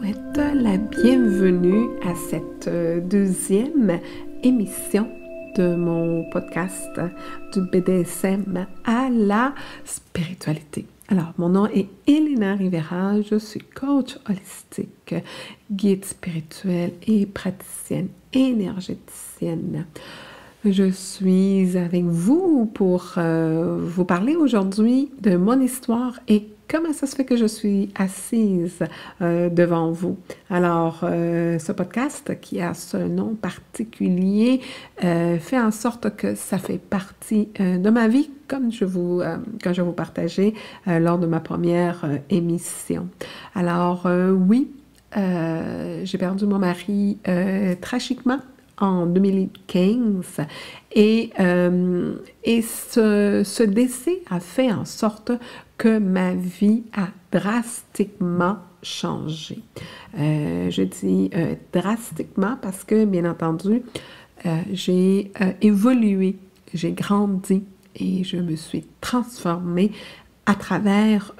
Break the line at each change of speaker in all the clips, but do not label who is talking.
souhaite la bienvenue à cette deuxième émission de mon podcast du BDSM à la spiritualité. Alors, mon nom est Elena Rivera, je suis coach holistique, guide spirituel et praticienne énergéticienne. Je suis avec vous pour vous parler aujourd'hui de mon histoire et comment ça se fait que je suis assise devant vous. Alors, ce podcast qui a ce nom particulier fait en sorte que ça fait partie de ma vie, comme je vous partageais lors de ma première émission. Alors, oui, j'ai perdu mon mari tragiquement en 2015 et ce décès a fait en sorte que ma vie a drastiquement changé. Je dis drastiquement parce que, bien entendu, j'ai évolué, j'ai grandi et je me suis transformée à travers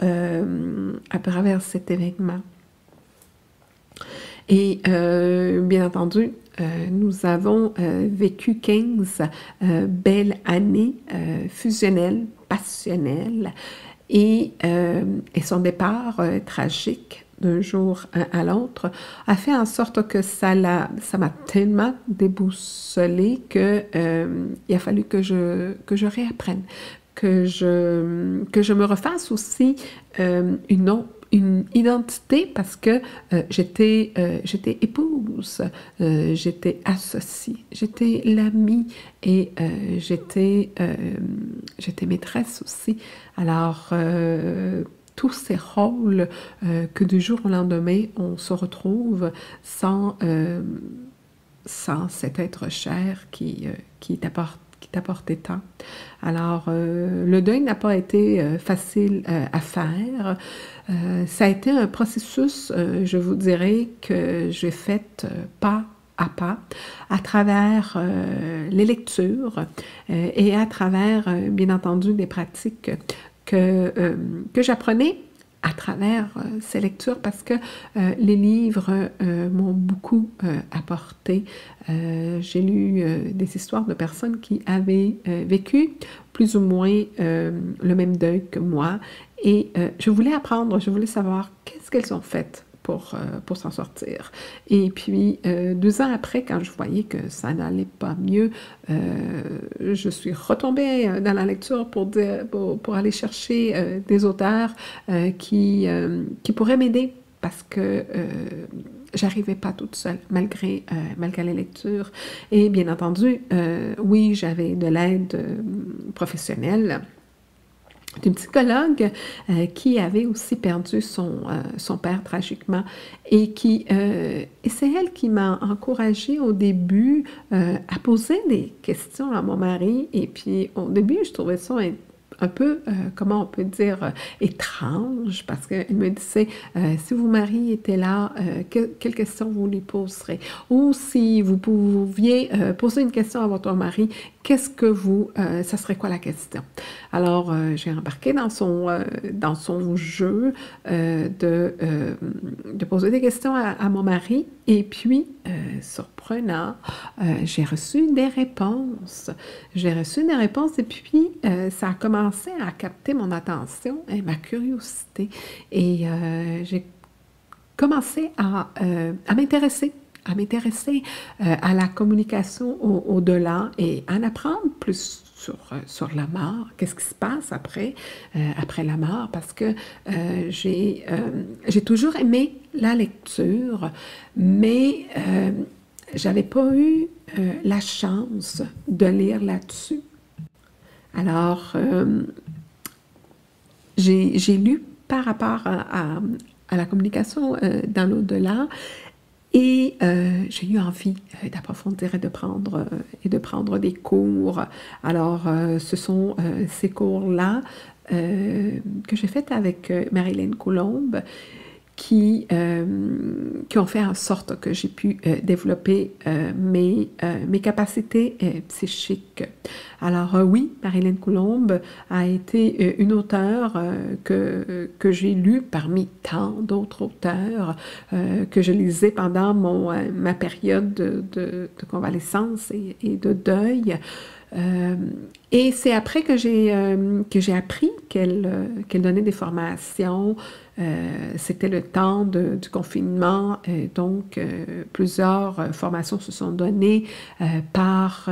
cet événement. Et bien entendu, nous avons vécu 15 belles années fusionnelles, passionnelles, et son départ tragique d'un jour à l'autre a fait en sorte que ça m'a tellement déboussolée que il a fallu que je réapprenne, que je me refasse aussi une identité parce que j'étais épouse, j'étais associée, j'étais l'amie et j'étais maîtresse aussi. Alors, tous ces rôles que du jour au lendemain, on se retrouve sans cet être cher qui t'apportait tant. Alors, le deuil n'a pas été facile à faire. Ça a été un processus, je vous dirais, que j'ai fait pas à pas, à travers les lectures et à travers, bien entendu, des pratiques que j'apprenais à travers ces lectures parce que les livres m'ont beaucoup apporté. J'ai lu des histoires de personnes qui avaient vécu plus ou moins le même deuil que moi et je voulais apprendre, je voulais savoir qu'est-ce qu'elles ont fait pour s'en sortir. Et puis, 2 ans après, quand je voyais que ça n'allait pas mieux, je suis retombée dans la lecture pour aller chercher des auteurs qui pourraient m'aider parce que j'arrivais pas toute seule, malgré les lectures. Et bien entendu, oui, j'avais de l'aide professionnelle d'une psychologue qui avait aussi perdu son père tragiquement et c'est elle qui m'a encouragée au début à poser des questions à mon mari et puis au début je trouvais ça un peu, comment on peut dire, étrange, parce qu'elle me disait, si vos maris étaient là, quelles questions vous lui poserez? Ou si vous pouviez poser une question à votre mari, ça serait quoi la question? Alors, j'ai embarqué dans son jeu de poser des questions à mon mari, et puis, surprenant, j'ai reçu des réponses. Et puis, ça a commencé à capter mon attention et ma curiosité. Et j'ai commencé à m'intéresser à la communication au-delà et à en apprendre plus sur la mort, qu'est-ce qui se passe après la mort, parce que j'ai toujours aimé la lecture, mais j'avais pas eu la chance de lire là-dessus. Alors, j'ai lu par rapport à la communication dans l'au-delà et j'ai eu envie d'approfondir et de prendre des cours. Alors, ce sont ces cours-là que j'ai fait avec Marilyn Coulombe qui qui ont fait en sorte que j'ai pu développer mes capacités psychiques. Alors oui, Marilyn Coulombe a été une auteure que j'ai lue parmi tant d'autres auteurs que je lisais pendant ma période de convalescence et de deuil. Et c'est après que j'ai appris qu'elle donnait des formations. C'était le temps du confinement, donc plusieurs formations se sont données par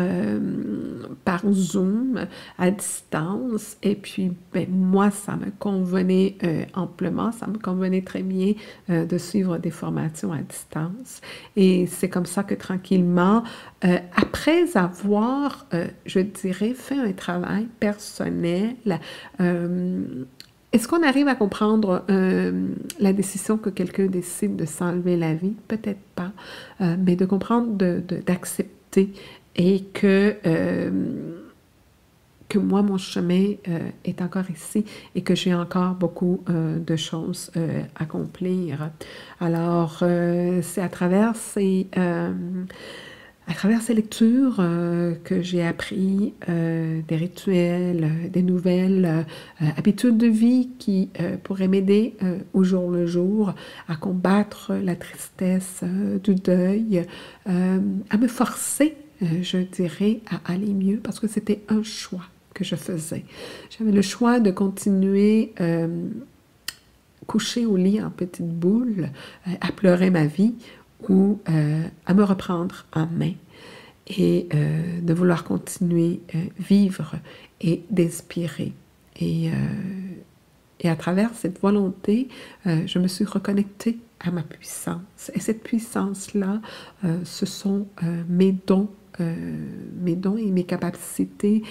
Zoom à distance. Et puis, ben, moi, ça me convenait amplement, ça me convenait très bien de suivre des formations à distance. Et c'est comme ça que tranquillement, après avoir, je dirais, fait un travail personnel, est-ce qu'on arrive à comprendre la décision que quelqu'un décide de s'enlever la vie? Peut-être pas, mais de comprendre, d'accepter et que moi, mon chemin est encore ici et que j'ai encore beaucoup de choses à accomplir. Alors, c'est à travers ces lectures que j'ai appris des rituels, des nouvelles habitudes de vie qui pourraient m'aider au jour le jour à combattre la tristesse du deuil, à me forcer, je dirais, à aller mieux parce que c'était un choix que je faisais. J'avais le choix de continuer couchée au lit en petite boule, à pleurer ma vie, ou à me reprendre en main et de vouloir continuer vivre et d'inspirer. Et à travers cette volonté, je me suis reconnectée à ma puissance. Et cette puissance-là, ce sont mes dons et mes capacités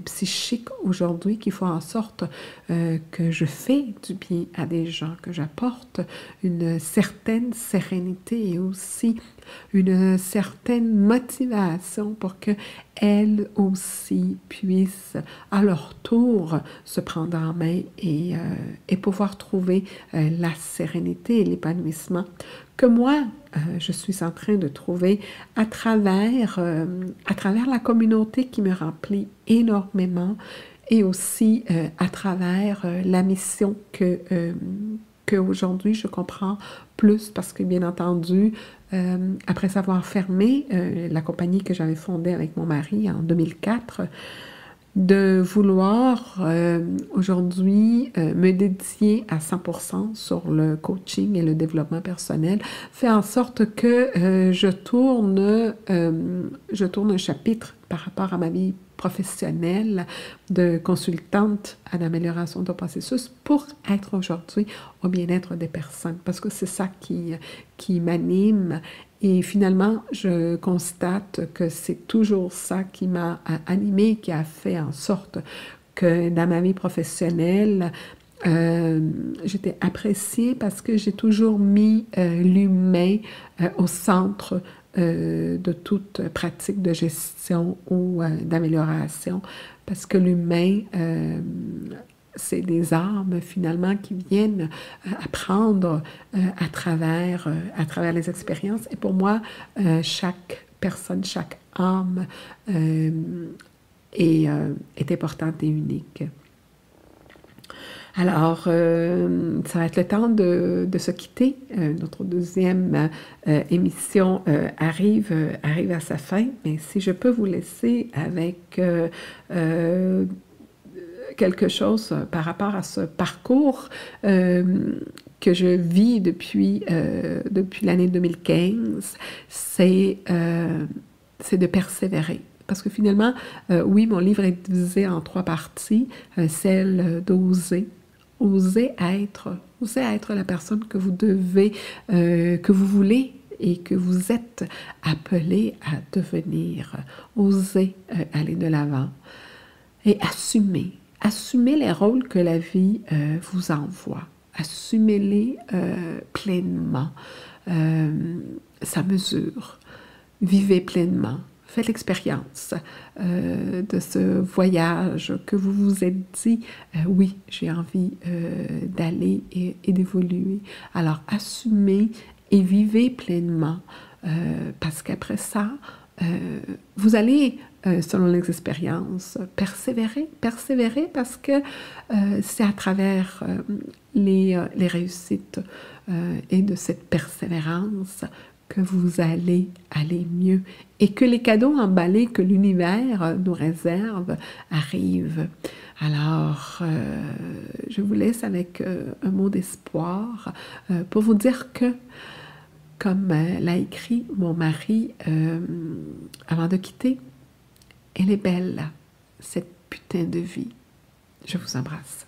psychiques aujourd'hui qui font en sorte que je fais du bien à des gens, que j'apporte une certaine sérénité et aussi une certaine motivation pour qu'elles aussi puissent à leur tour se prendre en main et pouvoir trouver la sérénité et l'épanouissement que moi, je suis en train de trouver à travers la communauté qui me remplit énormément et aussi à travers la mission qu'aujourd'hui je comprends plus parce que bien entendu, après avoir fermé la compagnie que j'avais fondée avec mon mari en 2004, de vouloir aujourd'hui me dédier à 100% sur le coaching et le développement personnel fait en sorte que je tourne un chapitre par rapport à ma vie professionnelle de consultante à l'amélioration de processus pour être aujourd'hui au bien-être des personnes parce que c'est ça qui m'anime. Et finalement, je constate que c'est toujours ça qui m'a animée, qui a fait en sorte que dans ma vie professionnelle, j'étais appréciée parce que j'ai toujours mis l'humain au centre de toute pratique de gestion ou d'amélioration, parce que l'humain, c'est des armes finalement qui viennent apprendre à travers les expériences. Et pour moi, chaque personne, chaque âme est importante et unique. Alors, ça va être le temps de se quitter. Notre deuxième émission arrive à sa fin, mais si je peux vous laisser avec quelque chose par rapport à ce parcours que je vis depuis l'année 2015, c'est de persévérer. Parce que finalement, oui, mon livre est divisé en 3 parties. Celle d'oser. Oser être la personne que vous devez, que vous voulez et que vous êtes appelé à devenir. Oser aller de l'avant et assumer les rôles que la vie vous envoie. Assumez-les pleinement. Ça mesure. Vivez pleinement. Faites l'expérience de ce voyage que vous vous êtes dit, oui, j'ai envie d'aller et d'évoluer. Alors, assumez et vivez pleinement. Parce qu'après ça, vous allez, selon les expériences, persévérer parce que c'est à travers les réussites et de cette persévérance que vous allez aller mieux et que les cadeaux emballés que l'univers nous réserve arrivent. Alors, je vous laisse avec un mot d'espoir pour vous dire que, comme l'a écrit mon mari avant de quitter, elle est belle, cette putain de vie. Je vous embrasse.